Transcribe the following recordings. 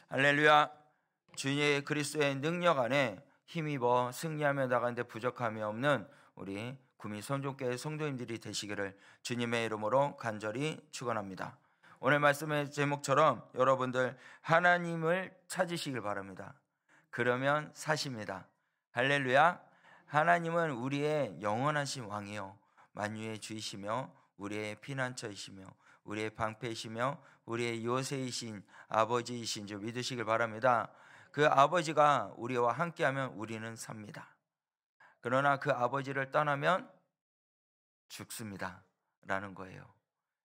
할렐루야. 주의 그리스도의 능력 안에 힘입어 승리하며 나가는데 부족함이 없는 우리 구미 선종교회 성도님들이 되시기를 주님의 이름으로 간절히 축원합니다. 오늘 말씀의 제목처럼 여러분들 하나님을 찾으시길 바랍니다. 그러면 사십니다. 할렐루야. 하나님은 우리의 영원하신 왕이요 만유의 주이시며 우리의 피난처이시며 우리의 방패이시며 우리의 요새이신 아버지이신 줄 믿으시길 바랍니다. 그 아버지가 우리와 함께하면 우리는 삽니다. 그러나 그 아버지를 떠나면 죽습니다 라는 거예요.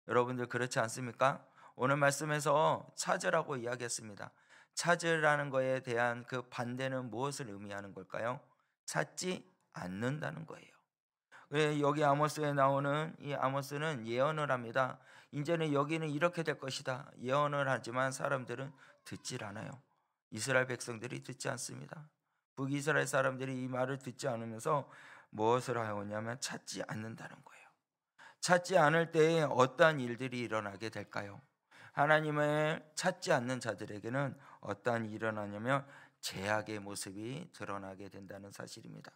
여러분들 그렇지 않습니까? 오늘 말씀에서 찾으라고 이야기했습니다. 찾으라는 거에 대한 그 반대는 무엇을 의미하는 걸까요? 찾지 않는다는 거예요. 여기 아모스에 나오는 이 아모스는 예언을 합니다. 이제는 여기는 이렇게 될 것이다. 예언을 하지만 사람들은 듣질 않아요. 이스라엘 백성들이 듣지 않습니다. 북이스라엘 사람들이 이 말을 듣지 않으면서 무엇을 하였냐면 찾지 않는다는 거예요. 찾지 않을 때에 어떠한 일들이 일어나게 될까요? 하나님을 찾지 않는 자들에게는 어떠한 일이 일어나냐면 죄악의 모습이 드러나게 된다는 사실입니다.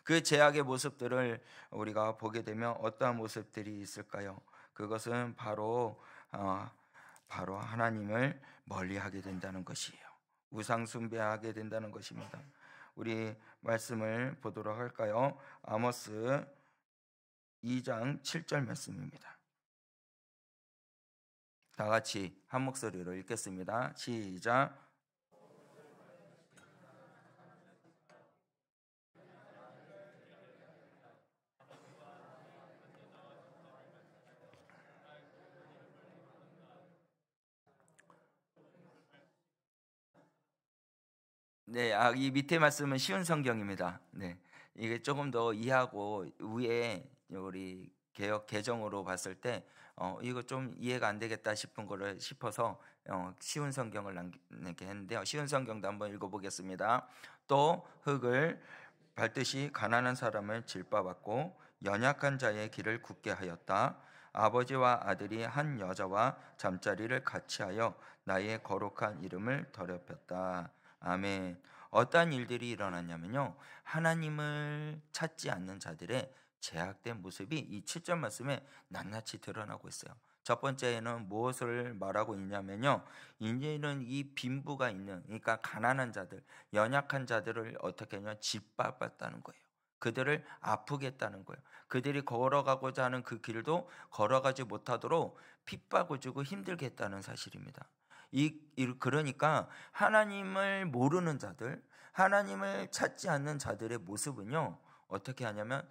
그 죄악의 모습들을 우리가 보게 되면 어떠한 모습들이 있을까요? 그것은 바로 하나님을 멀리하게 된다는 것이에요. 우상 숭배하게 된다는 것입니다. 우리 말씀을 보도록 할까요? 아모스 2장 7절 말씀입니다. 다 같이 한 목소리로 읽겠습니다. 시작. 네, 이 밑에 말씀은 쉬운 성경입니다. 네, 이게 조금 더 이해하고 위에 우리 개역 개정으로 봤을 때 이거 좀 이해가 안 되겠다 싶어서 쉬운 성경을 남기게 했는데요. 쉬운 성경도 한번 읽어보겠습니다. 또 흙을 밟듯이 가난한 사람을 질바받고 연약한 자의 길을 굳게 하였다. 아버지와 아들이 한 여자와 잠자리를 같이하여 나의 거룩한 이름을 더럽혔다. 아멘. 어떠한 일들이 일어났냐면요, 하나님을 찾지 않는 자들의 제약된 모습이 이 7절 말씀에 낱낱이 드러나고 있어요. 첫 번째는 무엇을 말하고 있냐면요, 이제는 이 빈부가 있는, 그러니까 가난한 자들, 연약한 자들을 어떻게 하냐, 짓밟았다는 거예요. 그들을 아프게 했다는 거예요. 그들이 걸어가고자 하는 그 길도 걸어가지 못하도록 핍박을 주고 힘들게 했다는 사실입니다. 그러니까 하나님을 모르는 자들, 하나님을 찾지 않는 자들의 모습은요, 어떻게 하냐면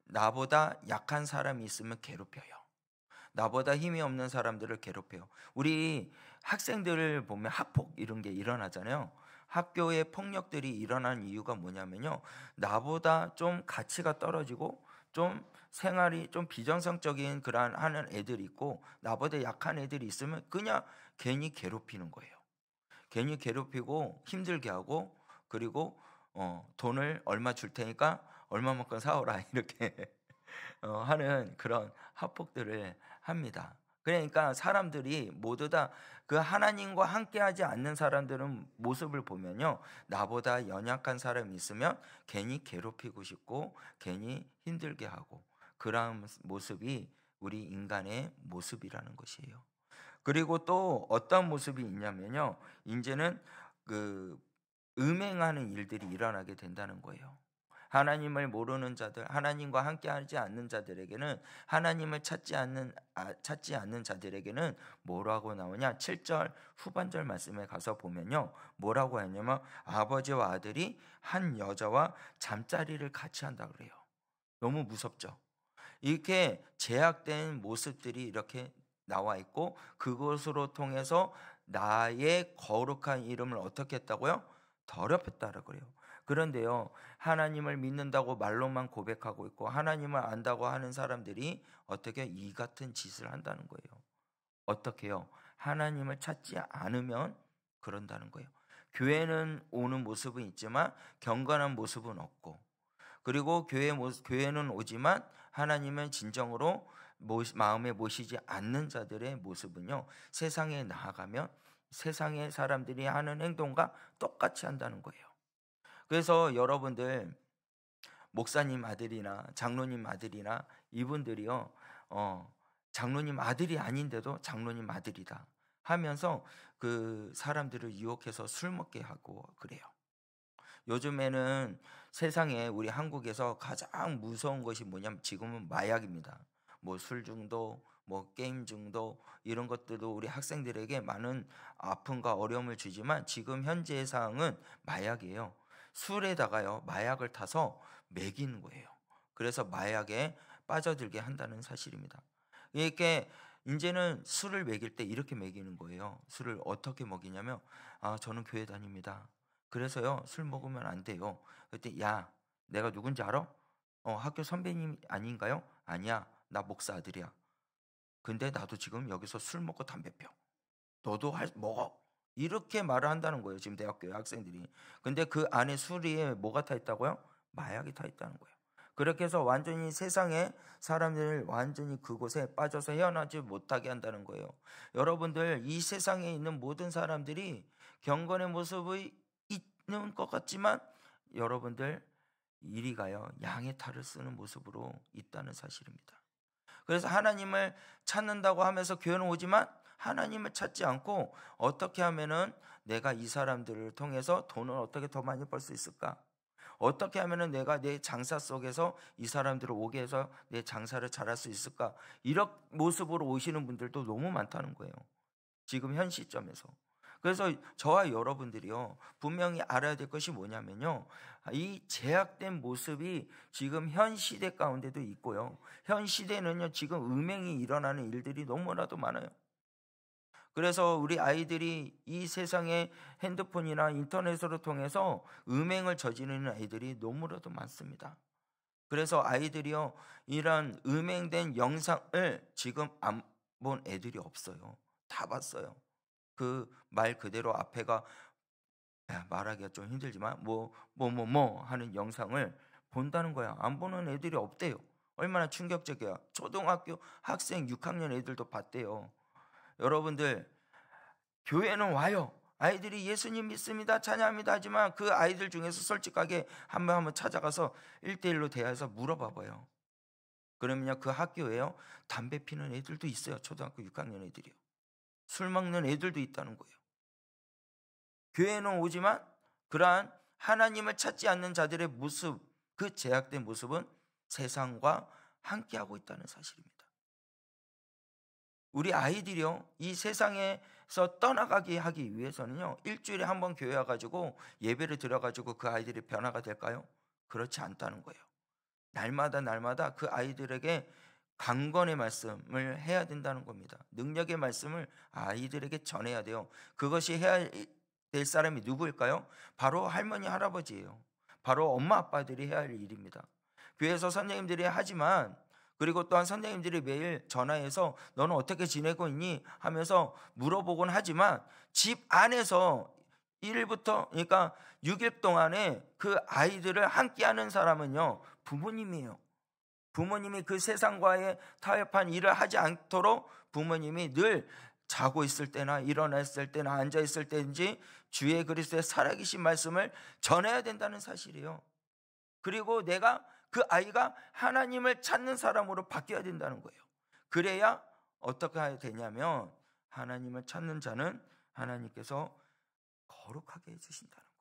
나보다 약한 사람이 있으면 괴롭혀요. 나보다 힘이 없는 사람들을 괴롭혀요. 우리 학생들을 보면 학폭 이런 게 일어나잖아요. 학교에 폭력들이 일어난 이유가 뭐냐면요, 나보다 좀 가치가 떨어지고 좀 생활이 좀 비정상적인 그러한 하는 애들이 있고 나보다 약한 애들이 있으면 그냥 괜히 괴롭히는 거예요. 괜히 괴롭히고 힘들게 하고, 그리고 돈을 얼마 줄 테니까 얼마만큼 사오라 이렇게 하는 그런 학폭들을 합니다. 그러니까 사람들이 모두 다 그 하나님과 함께하지 않는 사람들은 모습을 보면요, 나보다 연약한 사람이 있으면 괜히 괴롭히고 싶고 괜히 힘들게 하고, 그런 모습이 우리 인간의 모습이라는 것이에요. 그리고 또 어떤 모습이 있냐면요, 이제는 그 음행하는 일들이 일어나게 된다는 거예요. 하나님을 모르는 자들, 하나님과 함께하지 않는 자들에게는, 하나님을 찾지 않는 자들에게는 뭐라고 나오냐? 7절 후반절 말씀에 가서 보면요, 뭐라고 하냐면 아버지와 아들이 한 여자와 잠자리를 같이 한다 그래요. 너무 무섭죠. 이렇게 제약된 모습들이 이렇게 나와 있고, 그것으로 통해서 나의 거룩한 이름을 어떻게 했다고요? 더럽혔다라고 그래요. 그런데요, 하나님을 믿는다고 말로만 고백하고 있고 하나님을 안다고 하는 사람들이 어떻게 이 같은 짓을 한다는 거예요. 어떻게요? 하나님을 찾지 않으면 그런다는 거예요. 교회는 오는 모습은 있지만 경건한 모습은 없고, 그리고 교회는 오지만 하나님은 진정으로 마음에 모시지 않는 자들의 모습은요, 세상에 나아가면 세상의 사람들이 하는 행동과 똑같이 한다는 거예요. 그래서 여러분들 목사님 아들이나 장로님 아들이나 이분들이요, 장로님 아들이 아닌데도 장로님 아들이다 하면서 그 사람들을 유혹해서 술 먹게 하고 그래요. 요즘에는 세상에 우리 한국에서 가장 무서운 것이 뭐냐면 지금은 마약입니다. 뭐 술 중독, 뭐 게임 중독, 이런 것들도 우리 학생들에게 많은 아픔과 어려움을 주지만 지금 현재의 상황은 마약이에요. 술에다가요 마약을 타서 먹이는 거예요. 그래서 마약에 빠져들게 한다는 사실입니다. 이렇게 이제는 술을 먹일 때 이렇게 먹이는 거예요. 술을 어떻게 먹이냐면, 저는 교회 다닙니다. 그래서요 술 먹으면 안 돼요. 그때 야, 내가 누군지 알아? 학교 선배님 아닌가요? 아니야, 나 목사 아들이야. 근데 나도 지금 여기서 술 먹고 담배 펴. 너도 먹어. 이렇게 말을 한다는 거예요, 지금 대학교 학생들이. 근데 그 안에 술이 뭐가 타 있다고요? 마약이 타 있다는 거예요. 그렇게 해서 완전히 세상에 사람들을 완전히 그곳에 빠져서 헤어나지 못하게 한다는 거예요. 여러분들, 이 세상에 있는 모든 사람들이 경건의 모습이 있는 것 같지만 여러분들 이리 가요 양의 탈을 쓰는 모습으로 있다는 사실입니다. 그래서 하나님을 찾는다고 하면서 교회는 오지만 하나님을 찾지 않고 어떻게 하면은 내가 이 사람들을 통해서 돈을 어떻게 더 많이 벌 수 있을까? 어떻게 하면은 내가 내 장사 속에서 이 사람들을 오게 해서 내 장사를 잘할 수 있을까? 이런 모습으로 오시는 분들도 너무 많다는 거예요, 지금 현 시점에서. 그래서 저와 여러분들이요 분명히 알아야 될 것이 뭐냐면요, 이 제약된 모습이 지금 현 시대 가운데도 있고요, 현 시대는요 지금 음행이 일어나는 일들이 너무나도 많아요. 그래서 우리 아이들이 이 세상의 핸드폰이나 인터넷으로 통해서 음행을 저지르는 아이들이 너무나도 많습니다. 그래서 아이들이요 이런 음행된 영상을 지금 안 본 애들이 없어요. 다 봤어요. 그 말 그대로 앞에가 말하기가 좀 힘들지만 뭐 하는 영상을 본다는 거야. 안 보는 애들이 없대요. 얼마나 충격적이야. 초등학교 학생 6학년 애들도 봤대요. 여러분들, 교회는 와요. 아이들이 예수님 믿습니다, 찬양합니다 하지만 그 아이들 중에서 솔직하게 한번 찾아가서 1대1로 대화해서 물어봐봐요. 그러면요 그 학교에요 담배 피는 애들도 있어요. 초등학교 6학년 애들이요. 술 먹는 애들도 있다는 거예요. 교회는 오지만 그러한 하나님을 찾지 않는 자들의 모습, 그 제약된 모습은 세상과 함께하고 있다는 사실입니다. 우리 아이들이요 이 세상에서 떠나가게 하기 위해서는요 일주일에 한 번 교회 와가지고 예배를 드려가지고 그 아이들이 변화가 될까요? 그렇지 않다는 거예요. 날마다 그 아이들에게 강건의 말씀을 해야 된다는 겁니다. 능력의 말씀을 아이들에게 전해야 돼요. 그것이 해야 될 사람이 누구일까요? 바로 할머니 할아버지예요. 바로 엄마 아빠들이 해야 할 일입니다. 교회에서 선생님들이 하지만, 그리고 또한 선생님들이 매일 전화해서 너는 어떻게 지내고 있니? 하면서 물어보곤 하지만 집 안에서 1일부터 그러니까 6일 동안에 그 아이들을 함께하는 사람은요 부모님이에요. 부모님이 그 세상과의 타협한 일을 하지 않도록 부모님이 늘 자고 있을 때나 일어났을 때나 앉아 있을 때인지 주의 그리스도의 살아계신 말씀을 전해야 된다는 사실이에요. 그리고 내가 그 아이가 하나님을 찾는 사람으로 바뀌어야 된다는 거예요. 그래야 어떻게 해야 되냐면 하나님을 찾는 자는 하나님께서 거룩하게 해주신다는 거예요.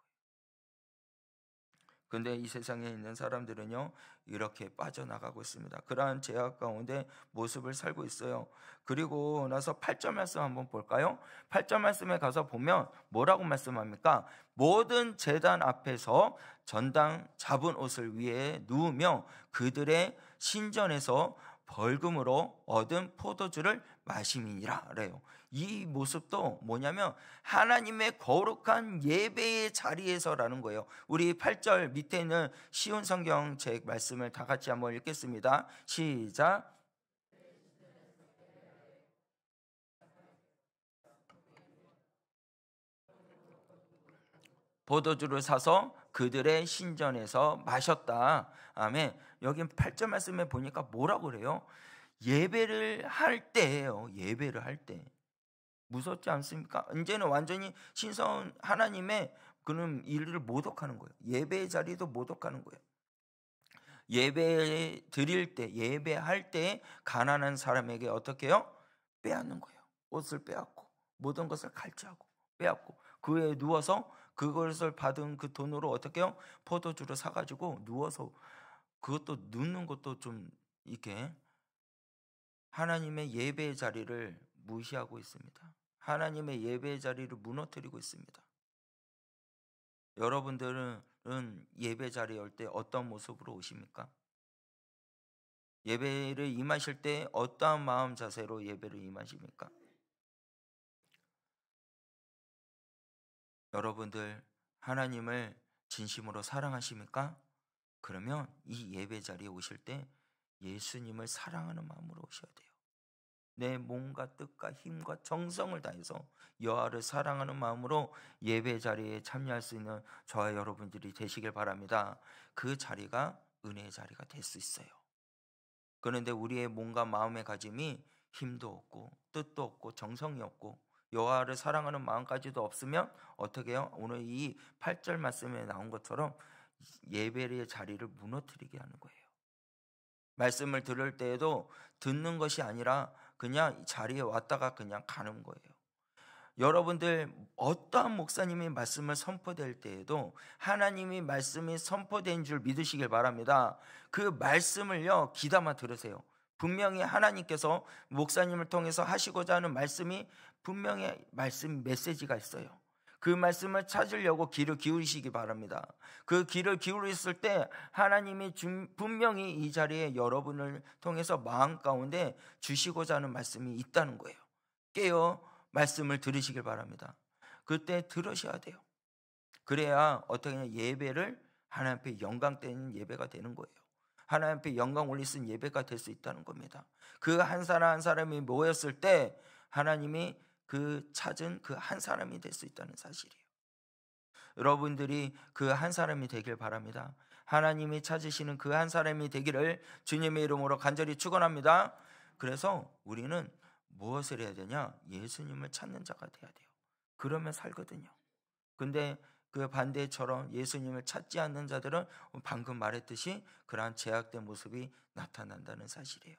근데 이 세상에 있는 사람들은요 이렇게 빠져나가고 있습니다. 그러한 제약 가운데 모습을 살고 있어요. 그리고 나서 8절 말씀 한번 볼까요? 8절 말씀에 가서 보면 뭐라고 말씀합니까? 모든 제단 앞에서 전당 잡은 옷을 위에 누우며 그들의 신전에서 벌금으로 얻은 포도주를 마심이니라 그래요. 이 모습도 뭐냐면 하나님의 거룩한 예배의 자리에서라는 거예요. 우리 8절 밑에 있는 쉬운 성경책 말씀을 다 같이 한번 읽겠습니다. 시작. 포도주를 사서 그들의 신전에서 마셨다. 아멘. 여기 8절 말씀에 보니까 뭐라고 그래요? 예배를 할 때예요. 예배를 할 때. 무섭지 않습니까? 이제는 완전히 신성 하나님의 그는 일을 모독하는 거예요. 예배의 자리도 모독하는 거예요. 예배 드릴 때, 예배할 때 가난한 사람에게 어떻게 해요? 빼앗는 거예요. 옷을 빼앗고 모든 것을 갈취하고 빼앗고 그에 누워서 그것을 받은 그 돈으로 어떻게 해요? 포도주를 사가지고 누워서 그것도 눕는 것도 좀 이렇게 하나님의 예배의 자리를 무시하고 있습니다. 하나님의 예배의 자리를 무너뜨리고 있습니다. 여러분들은 예배 자리에 올 때 어떤 모습으로 오십니까? 예배를 임하실 때 어떠한 마음 자세로 예배를 임하십니까? 여러분들 하나님을 진심으로 사랑하십니까? 그러면 이 예배 자리에 오실 때 예수님을 사랑하는 마음으로 오셔야 돼요. 내 몸과 뜻과 힘과 정성을 다해서 여호와를 사랑하는 마음으로 예배 자리에 참여할 수 있는 저와 여러분들이 되시길 바랍니다. 그 자리가 은혜의 자리가 될 수 있어요. 그런데 우리의 몸과 마음의 가짐이 힘도 없고 뜻도 없고 정성이 없고 여호와를 사랑하는 마음까지도 없으면 어떻게 해요? 오늘 이 8절 말씀에 나온 것처럼 예배의 자리를 무너뜨리게 하는 거예요. 말씀을 들을 때에도 듣는 것이 아니라 그냥 자리에 왔다가 그냥 가는 거예요. 여러분들 어떠한 목사님이 말씀을 선포될 때에도 하나님이 말씀이 선포된 줄 믿으시길 바랍니다. 그 말씀을요 귀담아 들으세요. 분명히 하나님께서 목사님을 통해서 하시고자 하는 말씀이 분명히 말씀 메시지가 있어요. 그 말씀을 찾으려고 귀를 기울이시기 바랍니다. 그 귀를 기울였을 때 하나님이 분명히 이 자리에 여러분을 통해서 마음 가운데 주시고자 하는 말씀이 있다는 거예요. 깨어 말씀을 들으시길 바랍니다. 그때 들으셔야 돼요. 그래야 어떻게 하냐 예배를 하나님 앞에 영광 되는 예배가 되는 거예요. 하나님 앞에 영광 올릴 수 있는 예배가 될 수 있다는 겁니다. 그 한 사람 한 사람이 모였을 때 하나님이 그 찾은 그 한 사람이 될 수 있다는 사실이에요. 여러분들이 그 한 사람이 되길 바랍니다. 하나님이 찾으시는 그 한 사람이 되기를 주님의 이름으로 간절히 축원합니다. 그래서 우리는 무엇을 해야 되냐? 예수님을 찾는 자가 돼야 돼요. 그러면 살거든요. 근데 그 반대처럼 예수님을 찾지 않는 자들은 방금 말했듯이 그러한 제약된 모습이 나타난다는 사실이에요.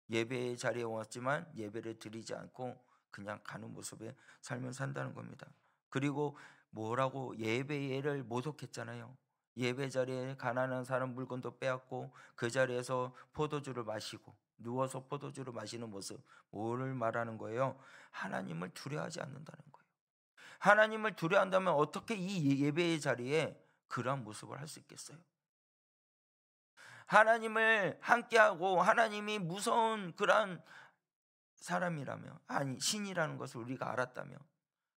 예배의 자리에 왔지만 예배를 드리지 않고 그냥 가는 모습의 삶을 산다는 겁니다. 그리고 뭐라고 예배를 모독했잖아요. 예배 자리에 가난한 사람 물건도 빼앗고 그 자리에서 포도주를 마시고 누워서 포도주를 마시는 모습, 뭐를 말하는 거예요? 하나님을 두려워하지 않는다는 거예요. 하나님을 두려워한다면 어떻게 이 예배의 자리에 그러한 모습을 할 수 있겠어요? 하나님을 함께하고 하나님이 무서운 그러한 사람이라면, 아니 신이라는 것을 우리가 알았다면,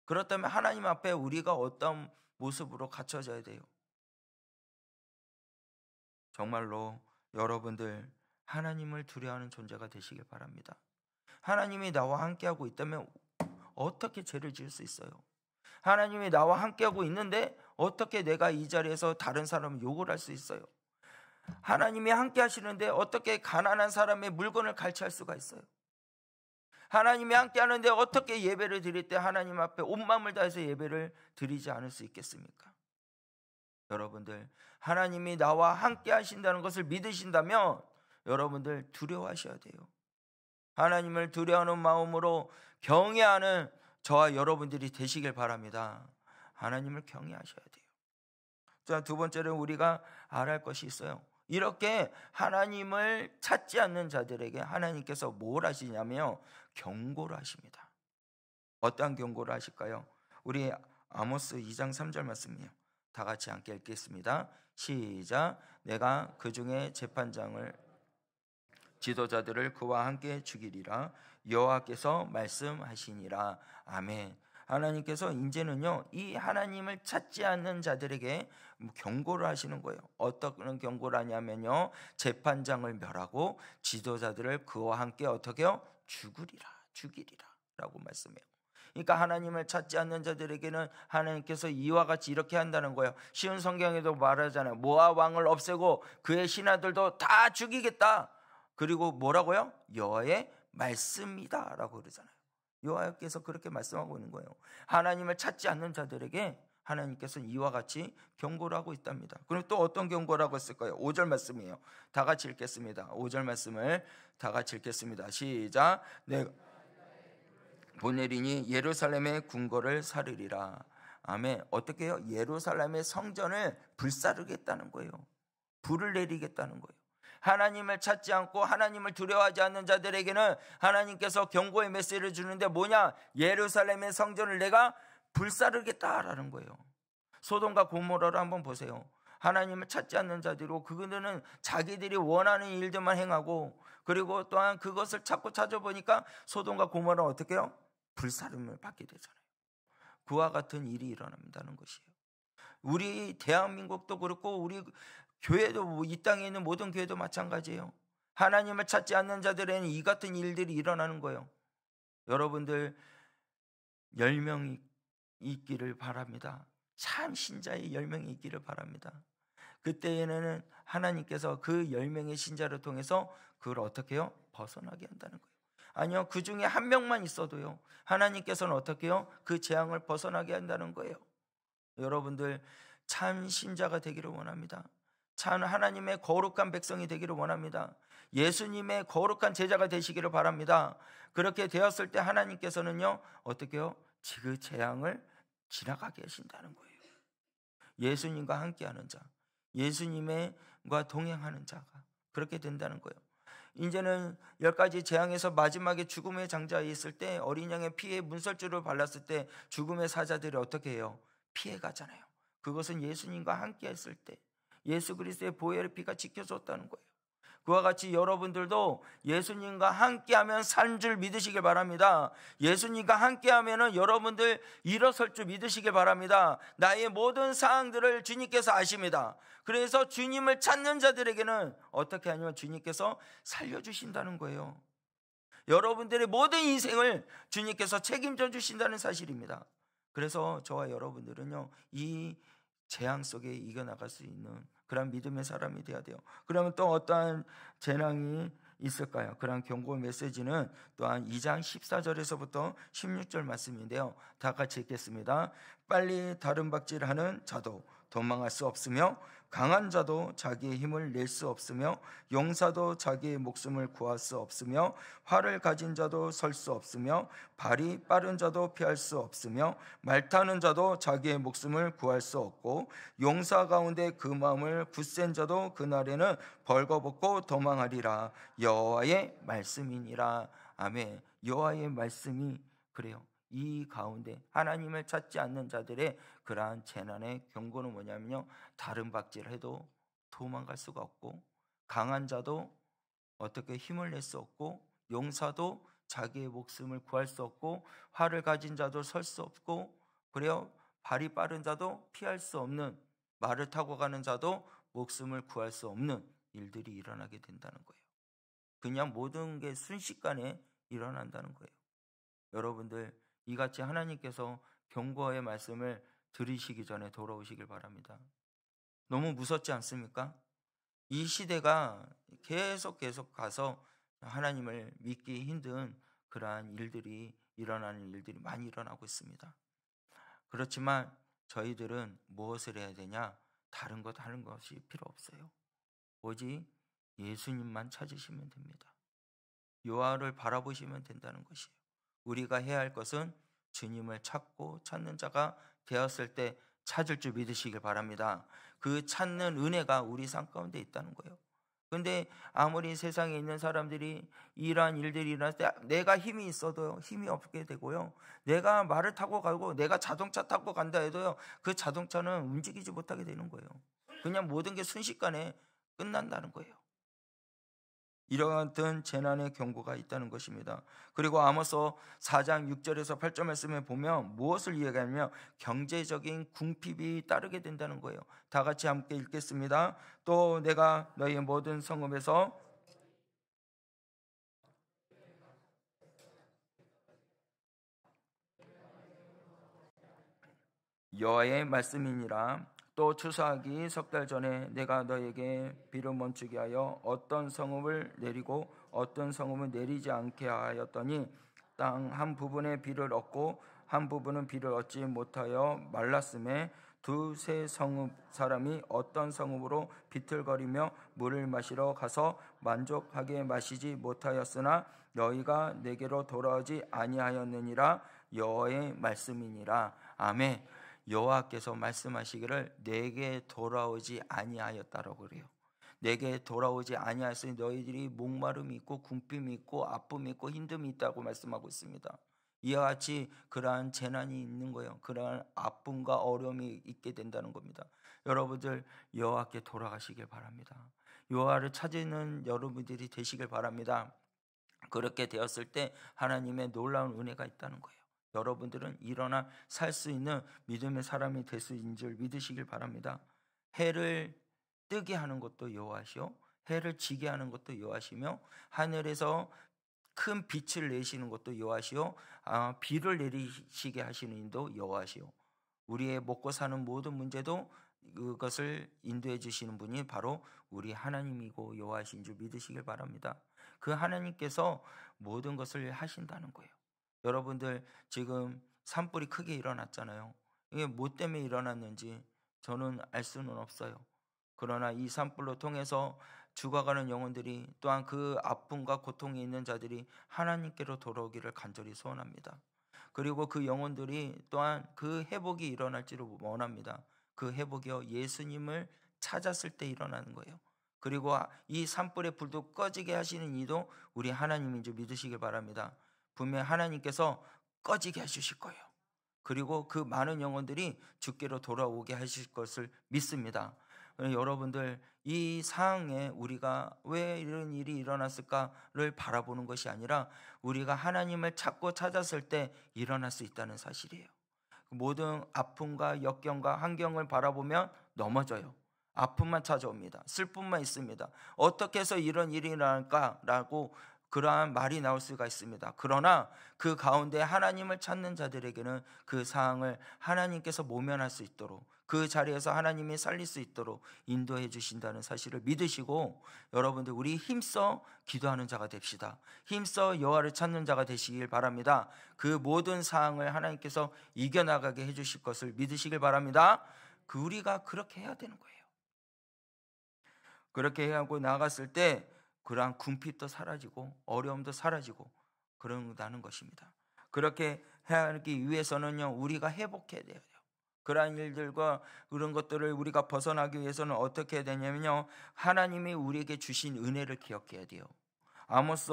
그렇다면 하나님 앞에 우리가 어떤 모습으로 갖춰져야 돼요? 정말로 여러분들 하나님을 두려워하는 존재가 되시길 바랍니다. 하나님이 나와 함께하고 있다면 어떻게 죄를 지을 수 있어요? 하나님이 나와 함께하고 있는데 어떻게 내가 이 자리에서 다른 사람을 욕을 할 수 있어요? 하나님이 함께 하시는데 어떻게 가난한 사람의 물건을 갈취할 수가 있어요? 하나님이 함께 하는데 어떻게 예배를 드릴 때 하나님 앞에 온 마음을 다해서 예배를 드리지 않을 수 있겠습니까? 여러분들 하나님이 나와 함께 하신다는 것을 믿으신다면 여러분들 두려워하셔야 돼요. 하나님을 두려워하는 마음으로 경외하는 저와 여러분들이 되시길 바랍니다. 하나님을 경외하셔야 돼요. 자, 두 번째로 우리가 알아야 할 것이 있어요. 이렇게 하나님을 찾지 않는 자들에게 하나님께서 뭘 하시냐면 경고를 하십니다. 어떠한 경고를 하실까요? 우리 아모스 2장 3절 말씀이에요. 다 같이 함께 읽겠습니다. 시작. 내가 그 중에 재판장을 지도자들을 그와 함께 죽이리라 여호와께서 말씀하시니라. 아멘. 하나님께서 이제는요 이 하나님을 찾지 않는 자들에게 경고를 하시는 거예요. 어떤 경고를 하냐면요 재판장을 멸하고 지도자들을 그와 함께 어떻게요? 죽이리라 라고 말씀해요. 그러니까 하나님을 찾지 않는 자들에게는 하나님께서 이와 같이 이렇게 한다는 거예요. 쉬운 성경에도 말하잖아요. 모압 왕을 없애고 그의 신하들도 다 죽이겠다. 그리고 뭐라고요? 여호와의 말씀이다 라고 그러잖아요. 여호와께서 그렇게 말씀하고 있는 거예요. 하나님을 찾지 않는 자들에게 하나님께서는 이와 같이 경고를 하고 있답니다. 그럼 또 어떤 경고라고 했을까요? 5절 말씀이에요. 다 같이 읽겠습니다. 5절 말씀을 다 같이 읽겠습니다. 시작. 내가 보내리니 예루살렘의 궁궐을 사르리라. 아멘. 어떻게 해요? 예루살렘의 성전을 불사르겠다는 거예요. 불을 내리겠다는 거예요. 하나님을 찾지 않고 하나님을 두려워하지 않는 자들에게는 하나님께서 경고의 메시지를 주는데 뭐냐? 예루살렘의 성전을 내가 불사르겠다라는 거예요. 소돔과 고모라를 한번 보세요. 하나님을 찾지 않는 자들이고 그들은 자기들이 원하는 일들만 행하고, 그리고 또한 그것을 자꾸 찾아보니까 소돔과 고모라는 어떻게 해요? 불사름을 받게 되잖아요. 그와 같은 일이 일어난다는 것이에요. 우리 대한민국도 그렇고 우리 교회도, 이 땅에 있는 모든 교회도 마찬가지예요. 하나님을 찾지 않는 자들에는 이 같은 일들이 일어나는 거예요. 여러분들 10명이 있기를 바랍니다. 참 신자의 10명이 있기를 바랍니다. 그때에는 하나님께서 그 10명의 신자를 통해서 그걸 어떻게 해요? 벗어나게 한다는 거예요. 아니요, 그 중에 한 명만 있어도요, 하나님께서는 어떻게 해요? 그 재앙을 벗어나게 한다는 거예요. 여러분들 참 신자가 되기를 원합니다. 참 하나님의 거룩한 백성이 되기를 원합니다. 예수님의 거룩한 제자가 되시기를 바랍니다. 그렇게 되었을 때 하나님께서는요, 어떻게 해요? 그 재앙을 지나가게 하신다는 거예요. 예수님과 함께하는 자, 예수님과 동행하는 자가 그렇게 된다는 거예요. 이제는 10가지 재앙에서 마지막에 죽음의 장자에 있을 때, 어린 양의 피에 문설주를 발랐을 때 죽음의 사자들이 어떻게 해요? 피해 가잖아요. 그것은 예수님과 함께 했을 때 예수 그리스도의 보혈의 피가 지켜줬다는 거예요. 그와 같이 여러분들도 예수님과 함께하면 산 줄 믿으시길 바랍니다. 예수님과 함께하면 여러분들 일어설 줄 믿으시길 바랍니다. 나의 모든 사항들을 주님께서 아십니다. 그래서 주님을 찾는 자들에게는 어떻게 하냐면 주님께서 살려주신다는 거예요. 여러분들의 모든 인생을 주님께서 책임져 주신다는 사실입니다. 그래서 저와 여러분들은요, 이 재앙 속에 이겨나갈 수 있는 그런 믿음의 사람이 되어야 돼요. 그러면 또 어떠한 재앙이 있을까요? 그런 경고 메시지는 또한 2장 14절에서부터 16절 말씀인데요, 다 같이 읽겠습니다. 빨리 다름박질하는 자도 도망할 수 없으며, 강한 자도 자기의 힘을 낼 수 없으며, 용사도 자기의 목숨을 구할 수 없으며, 활을 가진 자도 설 수 없으며, 발이 빠른 자도 피할 수 없으며, 말 타는 자도 자기의 목숨을 구할 수 없고, 용사 가운데 그 마음을 굳센 자도 그날에는 벌거벗고 도망하리라. 여호와의 말씀이니라. 아멘. 여호와의 말씀이 그래요. 이 가운데 하나님을 찾지 않는 자들의 그러한 재난의 경고는 뭐냐면요, 다름박질해도 도망갈 수가 없고, 강한 자도 어떻게 힘을 낼 수 없고, 용사도 자기의 목숨을 구할 수 없고, 활을 가진 자도 설 수 없고, 그래요, 발이 빠른 자도 피할 수 없는, 말을 타고 가는 자도 목숨을 구할 수 없는 일들이 일어나게 된다는 거예요. 그냥 모든 게 순식간에 일어난다는 거예요. 여러분들 이같이 하나님께서 경고의 말씀을 들으시기 전에 돌아오시길 바랍니다. 너무 무섭지 않습니까? 이 시대가 계속 가서 하나님을 믿기 힘든 그러한 일들이, 일어나는 일들이 많이 일어나고 있습니다. 그렇지만 저희들은 무엇을 해야 되냐? 다른 것 하는 것이 필요 없어요. 오직 예수님만 찾으시면 됩니다. 여호와를 바라보시면 된다는 것이에요. 우리가 해야 할 것은 주님을 찾고 찾는 자가 되었을 때 찾을 줄 믿으시길 바랍니다. 그 찾는 은혜가 우리 삶 가운데 있다는 거예요. 그런데 아무리 세상에 있는 사람들이 이러한 일들이 일어날 때 내가 힘이 있어도 힘이 없게 되고요, 내가 말을 타고 가고 내가 자동차 타고 간다 해도요, 그 자동차는 움직이지 못하게 되는 거예요. 그냥 모든 게 순식간에 끝난다는 거예요. 이러한 재난의 경고가 있다는 것입니다. 그리고 아모스 4장 6절에서 8절 말씀에 보면 무엇을 이야기하냐면 경제적인 궁핍이 따르게 된다는 거예요. 다 같이 함께 읽겠습니다. 또 내가 너희 모든 성읍에서 여호와의 말씀이니라. 또 추수하기 석 달 전에 내가 너에게 비를 멈추게 하여 어떤 성읍을 내리고 어떤 성읍을 내리지 않게 하였더니 땅 한 부분의 비를 얻고 한 부분은 비를 얻지 못하여 말랐음에 두세 성읍 사람이 어떤 성읍으로 비틀거리며 물을 마시러 가서 만족하게 마시지 못하였으나 너희가 내게로 돌아오지 아니하였느니라. 여호와의 말씀이니라. 아멘. 여호와께서 말씀하시기를 내게 돌아오지 아니하였다라고 그래요. 내게 돌아오지 아니하였으니 너희들이 목마름이 있고 궁핍이 있고 아픔이 있고 힘듦이 있다고 말씀하고 있습니다. 이와 같이 그러한 재난이 있는 거예요. 그러한 아픔과 어려움이 있게 된다는 겁니다. 여러분들 여호와께 돌아가시길 바랍니다. 여호와를 찾는 여러분들이 되시길 바랍니다. 그렇게 되었을 때 하나님의 놀라운 은혜가 있다는 거예요. 여러분들은 일어나 살 수 있는 믿음의 사람이 될 수 있는 줄 믿으시길 바랍니다. 해를 뜨게 하는 것도 여호와시오, 해를 지게 하는 것도 여호와시며, 하늘에서 큰 빛을 내시는 것도 여호와시오, 비를 내리시게 하시는 이도 여호와시오. 우리의 먹고 사는 모든 문제도 그것을 인도해 주시는 분이 바로 우리 하나님이고 여호와신 줄 믿으시길 바랍니다. 그 하나님께서 모든 것을 하신다는 거예요. 여러분들 지금 산불이 크게 일어났잖아요. 이게 뭐 때문에 일어났는지 저는 알 수는 없어요. 그러나 이 산불로 통해서 죽어가는 영혼들이, 또한 그 아픔과 고통이 있는 자들이 하나님께로 돌아오기를 간절히 소원합니다. 그리고 그 영혼들이 또한 그 회복이 일어날지를 원합니다. 그 회복이요, 예수님을 찾았을 때 일어나는 거예요. 그리고 이 산불의 불도 꺼지게 하시는 이도 우리 하나님인 줄 믿으시길 바랍니다. 분명 하나님께서 꺼지게 해주실 거예요. 그리고 그 많은 영혼들이 주께로 돌아오게 하실 것을 믿습니다. 여러분들 이 상황에 우리가 왜 이런 일이 일어났을까를 바라보는 것이 아니라 우리가 하나님을 찾고 찾았을 때 일어날 수 있다는 사실이에요. 모든 아픔과 역경과 환경을 바라보면 넘어져요. 아픔만 찾아옵니다. 슬픔만 있습니다. 어떻게 해서 이런 일이 일어날까라고 그러한 말이 나올 수가 있습니다. 그러나 그 가운데 하나님을 찾는 자들에게는 그 상황을 하나님께서 모면할 수 있도록, 그 자리에서 하나님이 살릴 수 있도록 인도해 주신다는 사실을 믿으시고, 여러분들 우리 힘써 기도하는 자가 됩시다. 힘써 여호와를 찾는 자가 되시길 바랍니다. 그 모든 상황을 하나님께서 이겨나가게 해주실 것을 믿으시길 바랍니다. 우리가 그렇게 해야 되는 거예요. 그렇게 하고 나갔을 때 그러한 궁핍도 사라지고 어려움도 사라지고 그런다는 것입니다. 그렇게 하기 위해서는요, 우리가 회복해야 돼요. 그러한 일들과 그런 것들을 우리가 벗어나기 위해서는 어떻게 해야 되냐면요, 하나님이 우리에게 주신 은혜를 기억해야 돼요. 아모스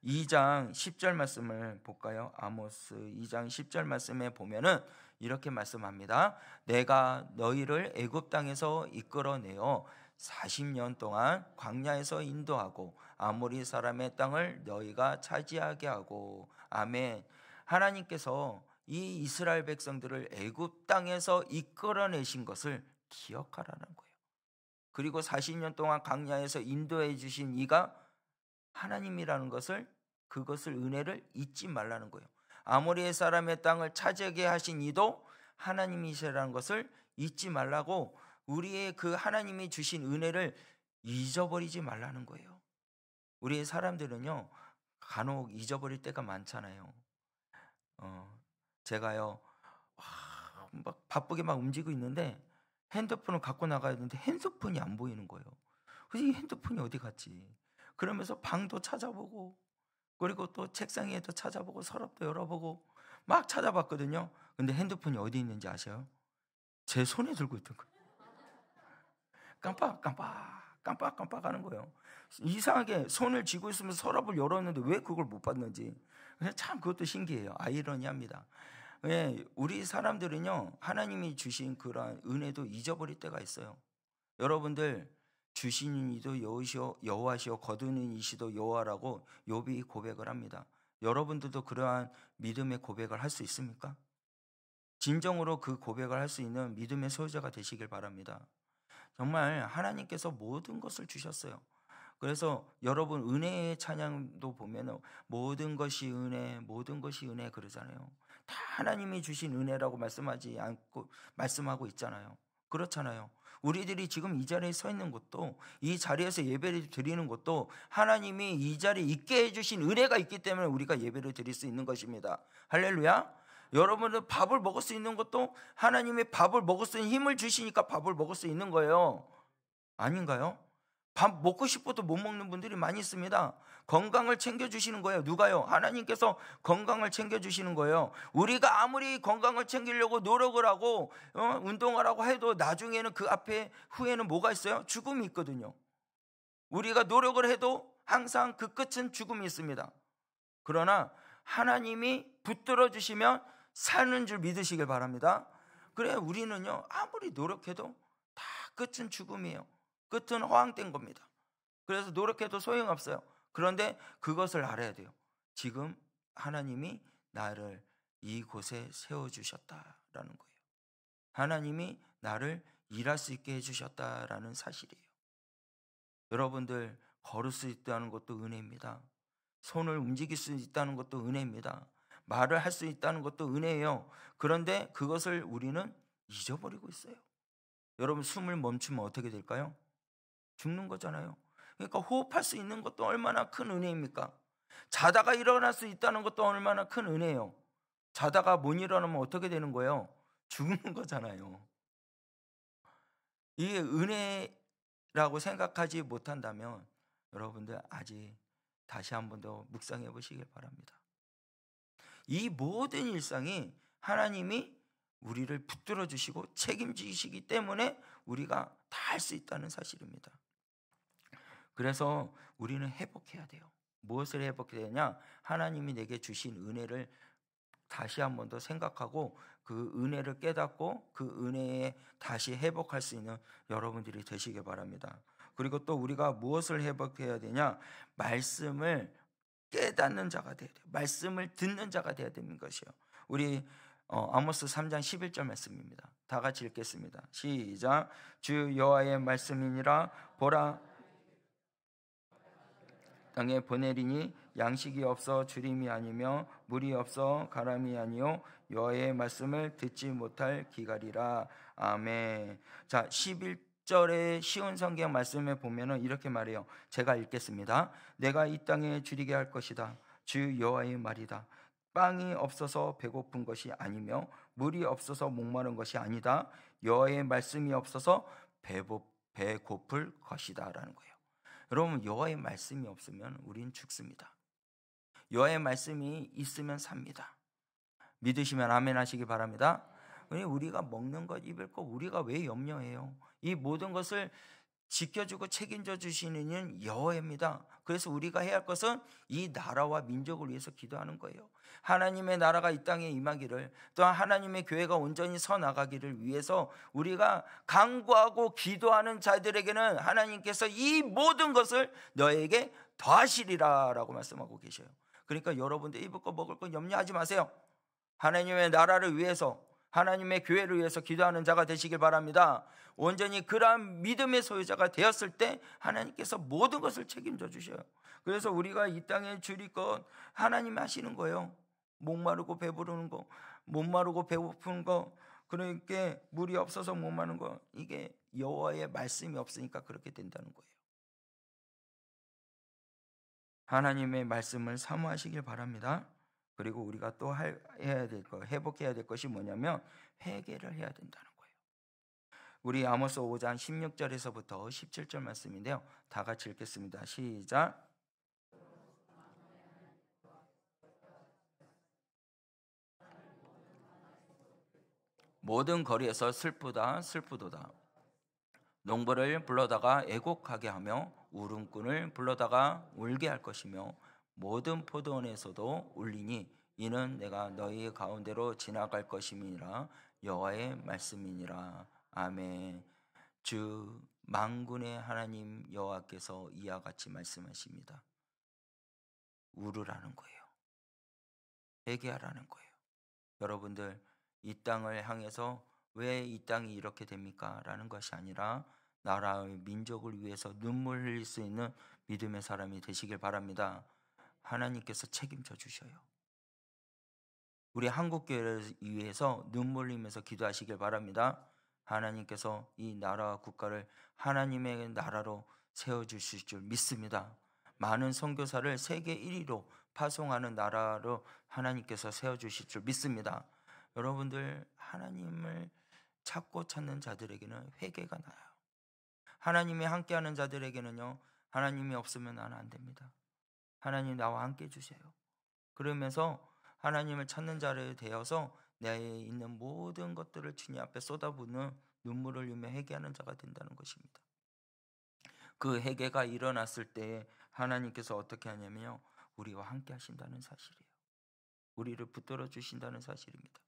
2장 10절 말씀을 볼까요? 아모스 2장 10절 말씀에 보면은 이렇게 말씀합니다. 내가 너희를 애굽 땅에서 이끌어내어 40년 동안 광야에서 인도하고 아모리 사람의 땅을 너희가 차지하게 하고. 아멘. 하나님께서 이 이스라엘 백성들을 애굽 땅에서 이끌어내신 것을 기억하라는 거예요. 그리고 40년 동안 광야에서 인도해 주신 이가 하나님이라는 것을, 그것을 은혜를 잊지 말라는 거예요. 아모리 사람의 땅을 차지하게 하신 이도 하나님이시라는 것을 잊지 말라고, 우리의 그 하나님이 주신 은혜를 잊어버리지 말라는 거예요. 우리 사람들은요, 간혹 잊어버릴 때가 많잖아요. 제가요, 막 바쁘게 막 움직이고 있는데 핸드폰을 갖고 나가야 되는데 핸드폰이 안 보이는 거예요. 그래서 이 핸드폰이 어디 갔지? 그러면서 방도 찾아보고, 그리고 또 책상 위에도 찾아보고, 서랍도 열어보고 막 찾아봤거든요. 근데 핸드폰이 어디 있는지 아세요? 제 손에 들고 있던 거예요. 깜빡 하는 거예요. 이상하게 손을 쥐고 있으면서 서랍을 열었는데 왜 그걸 못 봤는지. 참 그것도 신기해요. 아이러니합니다. 우리 사람들은요, 하나님이 주신 그러한 은혜도 잊어버릴 때가 있어요. 여러분들, 주시는 이도 여호와시오 거두는 이시도 여호와라고 욥이 고백을 합니다. 여러분들도 그러한 믿음의 고백을 할 수 있습니까? 진정으로 그 고백을 할 수 있는 믿음의 소유자가 되시길 바랍니다. 정말 하나님께서 모든 것을 주셨어요. 그래서 여러분 은혜의 찬양도 보면 모든 것이 은혜, 모든 것이 은혜 그러잖아요. 다 하나님이 주신 은혜라고 말씀하고 있잖아요. 그렇잖아요. 우리들이 지금 이 자리에 서 있는 것도, 이 자리에서 예배를 드리는 것도 하나님이 이 자리에 있게 해주신 은혜가 있기 때문에 우리가 예배를 드릴 수 있는 것입니다. 할렐루야. 여러분들 밥을 먹을 수 있는 것도 하나님이 밥을 먹을 수 있는 힘을 주시니까 밥을 먹을 수 있는 거예요. 아닌가요? 밥 먹고 싶어도 못 먹는 분들이 많이 있습니다. 건강을 챙겨주시는 거예요. 누가요? 하나님께서 건강을 챙겨주시는 거예요. 우리가 아무리 건강을 챙기려고 노력을 하고 운동하라고 해도 나중에는 그 앞에 후에는 뭐가 있어요? 죽음이 있거든요. 우리가 노력을 해도 항상 그 끝은 죽음이 있습니다. 그러나 하나님이 붙들어 주시면 사는 줄 믿으시길 바랍니다. 그래, 우리는요 아무리 노력해도 다 끝은 죽음이에요. 끝은 허황된 겁니다. 그래서 노력해도 소용없어요. 그런데 그것을 알아야 돼요. 지금 하나님이 나를 이곳에 세워주셨다라는 거예요. 하나님이 나를 일할 수 있게 해주셨다라는 사실이에요. 여러분들 걸을 수 있다는 것도 은혜입니다. 손을 움직일 수 있다는 것도 은혜입니다. 말을 할 수 있다는 것도 은혜예요. 그런데 그것을 우리는 잊어버리고 있어요. 여러분, 숨을 멈추면 어떻게 될까요? 죽는 거잖아요. 그러니까 호흡할 수 있는 것도 얼마나 큰 은혜입니까? 자다가 일어날 수 있다는 것도 얼마나 큰 은혜예요. 자다가 못 일어나면 어떻게 되는 거예요? 죽는 거잖아요. 이게 은혜라고 생각하지 못한다면 여러분들 아직 다시 한 번 더 묵상해 보시길 바랍니다. 이 모든 일상이 하나님이 우리를 붙들어 주시고 책임지시기 때문에 우리가 다 할 수 있다는 사실입니다. 그래서 우리는 회복해야 돼요. 무엇을 회복해야 되냐? 하나님이 내게 주신 은혜를 다시 한 번 더 생각하고 그 은혜를 깨닫고 그 은혜에 다시 회복할 수 있는 여러분들이 되시길 바랍니다. 그리고 또 우리가 무엇을 회복해야 되냐? 말씀을 깨닫는 자가 돼야 돼요. 말씀을 듣는 자가 돼야 되는 것이요. 우리 아모스 3장 11절 말씀입니다. 다 같이 읽겠습니다. 시작. 주 여호와의 말씀이니라. 보라, 땅에 보내리니 양식이 없어 주림이 아니며 물이 없어 가람이 아니요 여호와의 말씀을 듣지 못할 기갈이라. 아멘. 자, 11절의 쉬운 성경 말씀에 보면은 이렇게 말해요. 제가 읽겠습니다. 내가 이 땅에 주리게 할 것이다. 주 여호와의 말이다. 빵이 없어서 배고픈 것이 아니며 물이 없어서 목마른 것이 아니다. 여호와의 말씀이 없어서 배고플 것이다라는 거예요. 여러분, 여호와의 말씀이 없으면 우린 죽습니다. 여호와의 말씀이 있으면 삽니다. 믿으시면 아멘 하시기 바랍니다. 우리가 먹는 것, 입을 것 우리가 왜 염려해요? 이 모든 것을 지켜주고 책임져 주시는 이는 여호와입니다. 그래서 우리가 해야 할 것은 이 나라와 민족을 위해서 기도하는 거예요. 하나님의 나라가 이 땅에 임하기를, 또한 하나님의 교회가 온전히 서 나가기를 위해서 우리가 간구하고 기도하는 자들에게는 하나님께서 이 모든 것을 너에게 더하시리라 라고 말씀하고 계셔요. 그러니까 여러분들 입을 거 먹을 거 염려하지 마세요. 하나님의 나라를 위해서, 하나님의 교회를 위해서 기도하는 자가 되시길 바랍니다. 온전히 그러한 믿음의 소유자가 되었을 때 하나님께서 모든 것을 책임져 주셔요. 그래서 우리가 이 땅에 주릴 것 하나님이 하시는 거예요. 목마르고 배부르는 거, 못 마르고 배고픈 거, 그러니까 물이 없어서 못 마는 거, 이게 여호와의 말씀이 없으니까 그렇게 된다는 거예요. 하나님의 말씀을 사모하시길 바랍니다. 그리고 우리가 또 해야 될 거, 회복해야 될 것이 뭐냐면 회개를 해야 된다는 거예요. 우리 아모스 5장 16절에서부터 17절 말씀인데요. 다 같이 읽겠습니다. 시작. 모든 거리에서 슬프다 슬프도다. 농부를 불러다가 애곡하게 하며 울음꾼을 불러다가 울게 할 것이며 모든 포도원에서도 울리니 이는 내가 너희 가운데로 지나갈 것임이니라. 여호와의 말씀이니라. 아멘. 주 만군의 하나님 여호와께서 이와 같이 말씀하십니다. 울으라는 거예요. 회개하라는 거예요. 여러분들, 이 땅을 향해서 왜 이 땅이 이렇게 됩니까? 라는 것이 아니라 나라의 민족을 위해서 눈물 흘릴 수 있는 믿음의 사람이 되시길 바랍니다. 하나님께서 책임져 주셔요. 우리 한국교회를 위해서 눈물 흘리면서 기도하시길 바랍니다. 하나님께서 이 나라와 국가를 하나님의 나라로 세워주실 줄 믿습니다. 많은 선교사를 세계 1위로 파송하는 나라로 하나님께서 세워주실 줄 믿습니다. 여러분들, 하나님을 찾고 찾는 자들에게는 회개가 나요. 하나님이 함께하는 자들에게는요, 하나님이 없으면 나는 안 됩니다. 하나님 나와 함께 해주세요. 그러면서 하나님을 찾는 자를 되어서 내에 있는 모든 것들을 주님 앞에 쏟아붓는 눈물을 흘리며 회개하는 자가 된다는 것입니다. 그 회개가 일어났을 때 하나님께서 어떻게 하냐면요, 우리와 함께 하신다는 사실이에요. 우리를 붙들어 주신다는 사실입니다.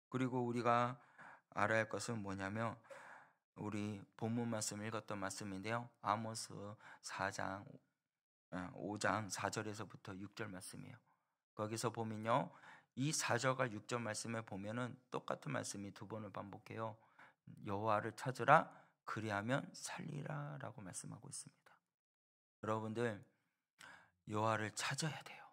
그리고 우리가 알아야 할 것은 뭐냐면, 우리 본문 말씀 읽었던 말씀인데요, 아모스 4장 5장 4절에서부터 6절 말씀이에요. 거기서 보면요, 이 4절과 6절 말씀에 보면은 똑같은 말씀이 두 번을 반복해요. 여호와를 찾으라, 그리하면 살리라 라고 말씀하고 있습니다. 여러분들, 여호와를 찾아야 돼요.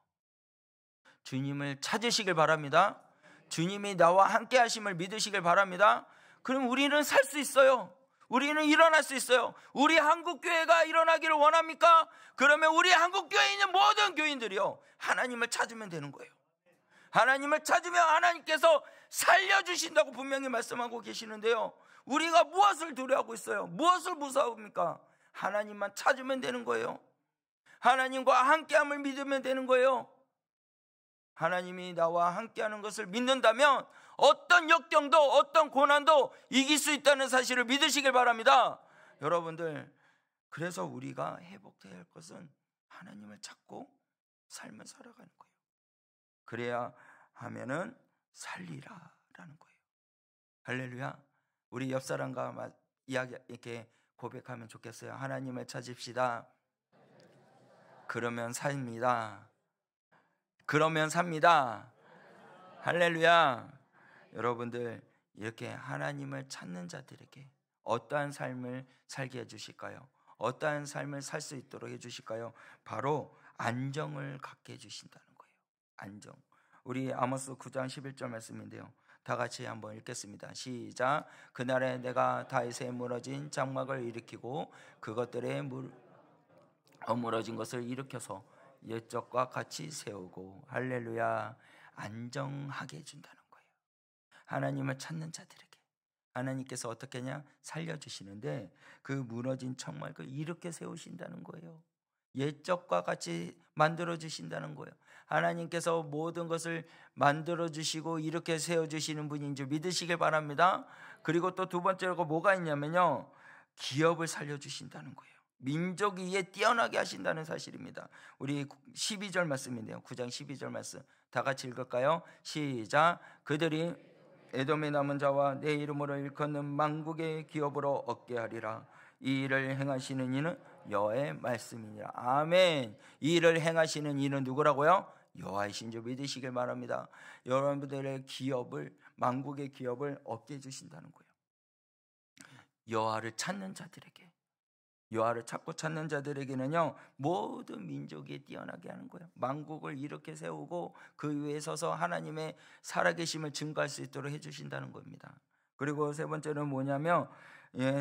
주님을 찾으시길 바랍니다. 주님이 나와 함께 하심을 믿으시길 바랍니다. 그럼 우리는 살 수 있어요. 우리는 일어날 수 있어요. 우리 한국교회가 일어나기를 원합니까? 그러면 우리 한국교회에 있는 모든 교인들이요, 하나님을 찾으면 되는 거예요. 하나님을 찾으면 하나님께서 살려주신다고 분명히 말씀하고 계시는데요, 우리가 무엇을 두려워하고 있어요? 무엇을 무서워합니까? 하나님만 찾으면 되는 거예요. 하나님과 함께함을 믿으면 되는 거예요. 하나님이 나와 함께하는 것을 믿는다면 어떤 역경도 어떤 고난도 이길 수 있다는 사실을 믿으시길 바랍니다. 여러분들, 그래서 우리가 회복해야 할 것은 하나님을 찾고 삶을 살아가는 거예요. 그래야 하면은 살리라라는 거예요. 할렐루야. 우리 옆 사람과 이야기 이렇게 고백하면 좋겠어요. 하나님을 찾읍시다. 그러면 삽니다. 그러면 삽니다. 할렐루야. 여러분들, 이렇게 하나님을 찾는 자들에게 어떠한 삶을 살게 해주실까요? 어떠한 삶을 살 수 있도록 해주실까요? 바로 안정을 갖게 해주신다는 거예요. 안정. 우리 아모스 9장 11절 말씀인데요, 다 같이 한번 읽겠습니다. 시작. 그날에 내가 다윗의 무너진 장막을 일으키고 그것들의 어무러진 것을 일으켜서 옛적과 같이 세우고, 할렐루야, 안정하게 해준다는 거예요. 하나님을 찾는 자들에게 하나님께서 어떻게 하냐, 살려주시는데 그 무너진 장막을 이렇게 세우신다는 거예요. 옛적과 같이 만들어주신다는 거예요. 하나님께서 모든 것을 만들어주시고 이렇게 세워주시는 분인 줄 믿으시길 바랍니다. 그리고 또 두 번째로 뭐가 있냐면요, 기업을 살려주신다는 거예요. 민족 위에 뛰어나게 하신다는 사실입니다. 우리 12절 말씀인데요, 9장 12절 말씀 다 같이 읽을까요? 시작. 그들이 에돔에 남은 자와 내 이름으로 일컫는 만국의 기업으로 얻게 하리라. 이 일을 행하시는 이는 여호와의 말씀이니라. 아멘. 이 일을 행하시는 이는 누구라고요? 여호와이신 줄 믿으시길 바랍니다. 여러분들의 기업을, 만국의 기업을 얻게 해주신다는 거예요. 여호와를 찾는 자들에게, 여호와를 찾고 찾는 자들에게는요, 모든 민족이 뛰어나게 하는 거예요. 만국을 이렇게 세우고 그 위에 서서 하나님의 살아계심을 증거할 수 있도록 해주신다는 겁니다. 그리고 세 번째는 뭐냐면,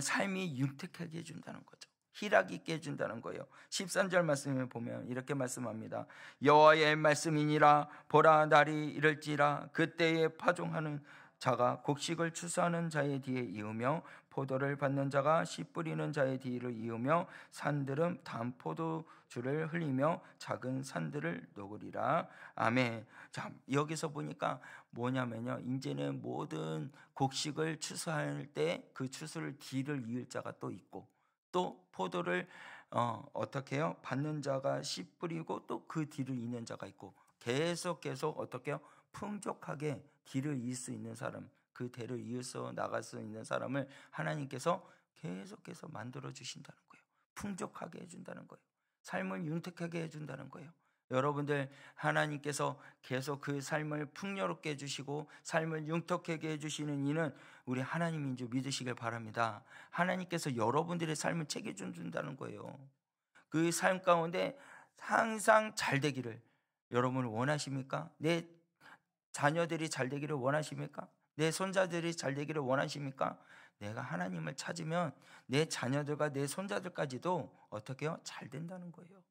삶이 윤택하게 해준다는 거죠. 희락 있게 해준다는 거예요. 13절 말씀을 보면 이렇게 말씀합니다. 여호와의 말씀이니라. 보라, 날이 이를지라. 그때에 파종하는 자가 곡식을 추수하는 자의 뒤에 이으며 포도를 받는 자가 씨 뿌리는 자의 뒤를 이으며 산들은 단포도주를 흘리며 작은 산들을 녹으리라. 아멘. 자, 여기서 보니까 뭐냐면요, 이제는 모든 곡식을 추수할 때 그 추수를 뒤를 이을 자가 또 있고, 또 포도를 어떻게 해요? 받는 자가 씨 뿌리고 또 그 뒤를 잇는 자가 있고, 계속 어떻게 해요? 풍족하게 뒤를 이을 수 있는 사람, 그 대를 이어서 나갈 수 있는 사람을 하나님께서 계속해서 만들어 주신다는 거예요. 풍족하게 해준다는 거예요. 삶을 윤택하게 해준다는 거예요. 여러분들, 하나님께서 계속 그 삶을 풍요롭게 해주시고 삶을 윤택하게 해주시는 이는 우리 하나님인 줄 믿으시길 바랍니다. 하나님께서 여러분들의 삶을 책임준다는 거예요. 그 삶 가운데 항상 잘 되기를 여러분 원하십니까? 내 자녀들이 잘 되기를 원하십니까? 내 손자들이 잘 되기를 원하십니까? 내가 하나님을 찾으면 내 자녀들과 내 손자들까지도 어떻게 해요? 잘 된다는 거예요.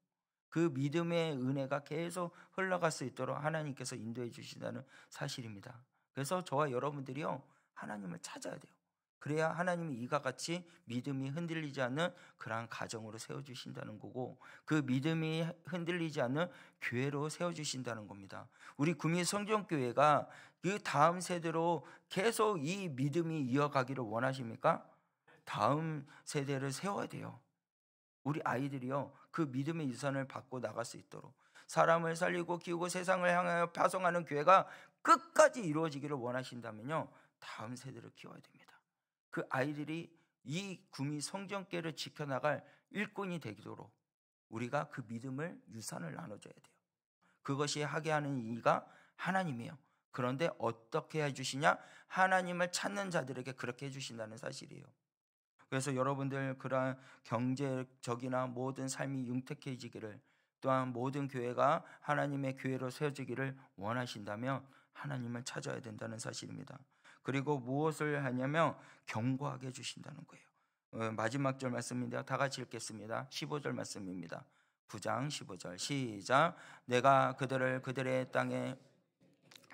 그 믿음의 은혜가 계속 흘러갈 수 있도록 하나님께서 인도해 주신다는 사실입니다. 그래서 저와 여러분들이요, 하나님을 찾아야 돼요. 그래야 하나님이 이와 같이 믿음이 흔들리지 않는 그러한 가정으로 세워주신다는 거고, 그 믿음이 흔들리지 않는 교회로 세워주신다는 겁니다. 우리 구미 성전교회가 그 다음 세대로 계속 이 믿음이 이어가기를 원하십니까? 다음 세대를 세워야 돼요. 우리 아이들이요, 그 믿음의 유산을 받고 나갈 수 있도록 사람을 살리고 키우고 세상을 향하여 파송하는 교회가 끝까지 이루어지기를 원하신다면요, 다음 세대를 키워야 됩니다. 그 아이들이 이 구미 성전교회를 지켜나갈 일꾼이 되도록 우리가 그 믿음을 유산을 나눠줘야 돼요. 그것이 하게 하는 이가 하나님이에요. 그런데 어떻게 해주시냐? 하나님을 찾는 자들에게 그렇게 해주신다는 사실이에요. 그래서 여러분들 그러한 경제적이나 모든 삶이 융택해지기를, 또한 모든 교회가 하나님의 교회로 세워지기를 원하신다면 하나님을 찾아야 된다는 사실입니다. 그리고 무엇을 하냐면 견고하게 해주신다는 거예요. 마지막 절 말씀인데요, 다 같이 읽겠습니다. 15절 말씀입니다. 9장 15절 시작. 내가 그들의 땅에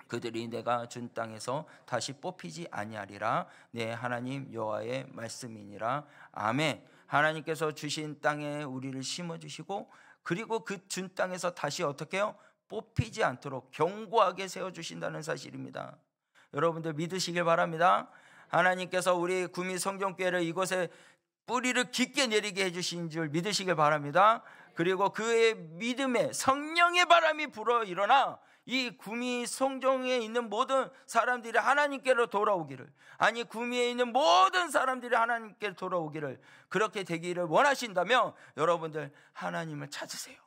그들이 내가 준 땅에서 다시 뽑히지 아니하리라. 내 하나님 여호와의 말씀이니라. 아멘. 하나님께서 주신 땅에 우리를 심어주시고, 그리고 그 준 땅에서 다시 어떻게 해요? 뽑히지 않도록 견고하게 세워주신다는 사실입니다. 여러분들 믿으시길 바랍니다. 하나님께서 우리 구미 성전교회를 이곳에 뿌리를 깊게 내리게 해주신 줄 믿으시길 바랍니다. 그리고 그의 믿음에 성령의 바람이 불어 일어나 이 구미 성전에 있는 모든 사람들이 하나님께로 돌아오기를, 아니 구미에 있는 모든 사람들이 하나님께로 돌아오기를, 그렇게 되기를 원하신다면 여러분들 하나님을 찾으세요.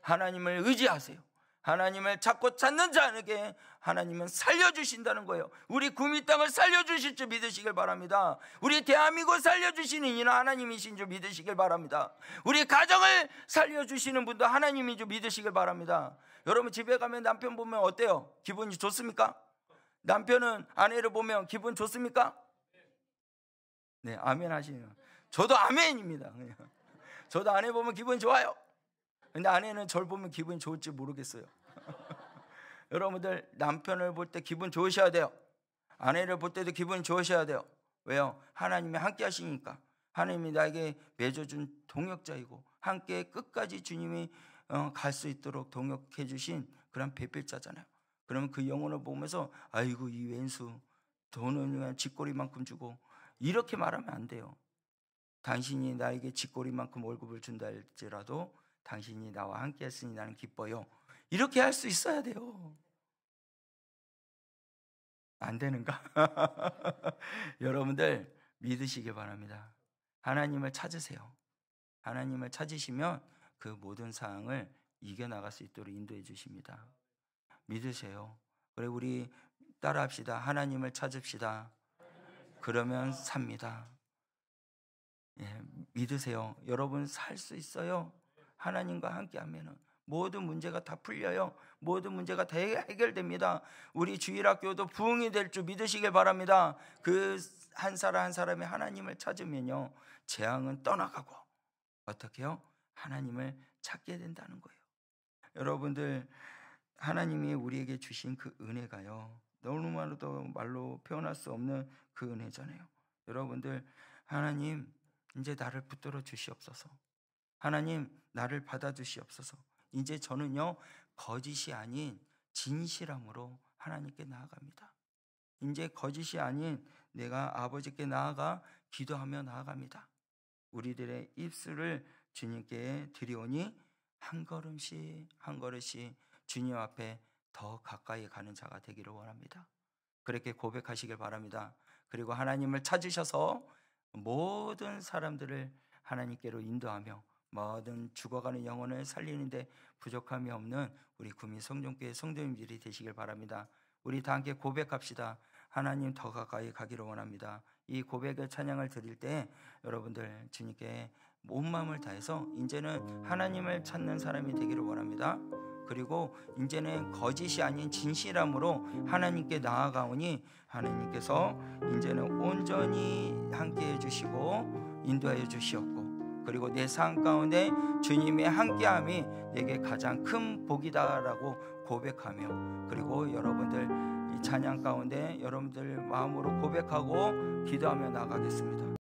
하나님을 의지하세요. 하나님을 찾고 찾는 자에게 하나님은 살려주신다는 거예요. 우리 구미 땅을 살려주실 줄 믿으시길 바랍니다. 우리 대한민국을 살려주시는 이는 하나님이신 줄 믿으시길 바랍니다. 우리 가정을 살려주시는 분도 하나님인 줄 믿으시길 바랍니다. 여러분 집에 가면 남편 보면 어때요? 기분이 좋습니까? 남편은 아내를 보면 기분 좋습니까? 네, 아멘 하시네요. 저도 아멘입니다. 저도 아내 보면 기분 좋아요. 근데 아내는 저를 보면 기분이 좋을지 모르겠어요. 여러분들 남편을 볼 때 기분 좋으셔야 돼요. 아내를 볼 때도 기분 좋으셔야 돼요. 왜요? 하나님이 함께 하시니까. 하나님이 나에게 맺어준 동역자이고 함께 끝까지 주님이 갈 수 있도록 동역해 주신 그런 배필자잖아요. 그러면 그 영혼을 보면서 아이고 이 왼수 돈은 그냥 쥐꼬리만큼 주고, 이렇게 말하면 안 돼요. 당신이 나에게 쥐꼬리만큼 월급을 준다 할지라도 당신이 나와 함께 했으니 나는 기뻐요. 이렇게 할 수 있어야 돼요. 안 되는가? 여러분들 믿으시기 바랍니다. 하나님을 찾으세요. 하나님을 찾으시면 그 모든 상황을 이겨나갈 수 있도록 인도해 주십니다. 믿으세요. 그래 우리 따라합시다. 하나님을 찾읍시다. 그러면 삽니다. 예, 믿으세요. 여러분 살 수 있어요. 하나님과 함께 하면은 모든 문제가 다 풀려요. 모든 문제가 다 해결됩니다. 우리 주일학교도 부흥이 될 줄 믿으시길 바랍니다. 그 한 사람 한 사람이 하나님을 찾으면요, 재앙은 떠나가고 어떻게 해요? 하나님을 찾게 된다는 거예요. 여러분들 하나님이 우리에게 주신 그 은혜가요, 너무나도 말로 표현할 수 없는 그 은혜잖아요. 여러분들 하나님 이제 나를 붙들어 주시옵소서. 하나님 나를 받아주시옵소서. 이제 저는요 거짓이 아닌 진실함으로 하나님께 나아갑니다. 이제 거짓이 아닌 내가 아버지께 나아가 기도하며 나아갑니다. 우리들의 입술을 주님께 드리오니 한 걸음씩 한 걸음씩 주님 앞에 더 가까이 가는 자가 되기를 원합니다. 그렇게 고백하시길 바랍니다. 그리고 하나님을 찾으셔서 모든 사람들을 하나님께로 인도하며 모든 죽어가는 영혼을 살리는데 부족함이 없는 우리 구미 성전교회 성도님들이 되시길 바랍니다. 우리 다 함께 고백합시다. 하나님 더 가까이 가기를 원합니다. 이 고백의 찬양을 드릴 때 여러분들 주님께 온 마음을 다해서 이제는 하나님을 찾는 사람이 되기를 원합니다. 그리고 이제는 거짓이 아닌 진실함으로 하나님께 나아가오니 하나님께서 이제는 온전히 함께해 주시고 인도하여 주시옵고, 그리고 내 삶 가운데 주님의 함께함이 내게 가장 큰 복이다라고 고백하며, 그리고 여러분들 이 찬양 가운데 여러분들 마음으로 고백하고 기도하며 나가겠습니다.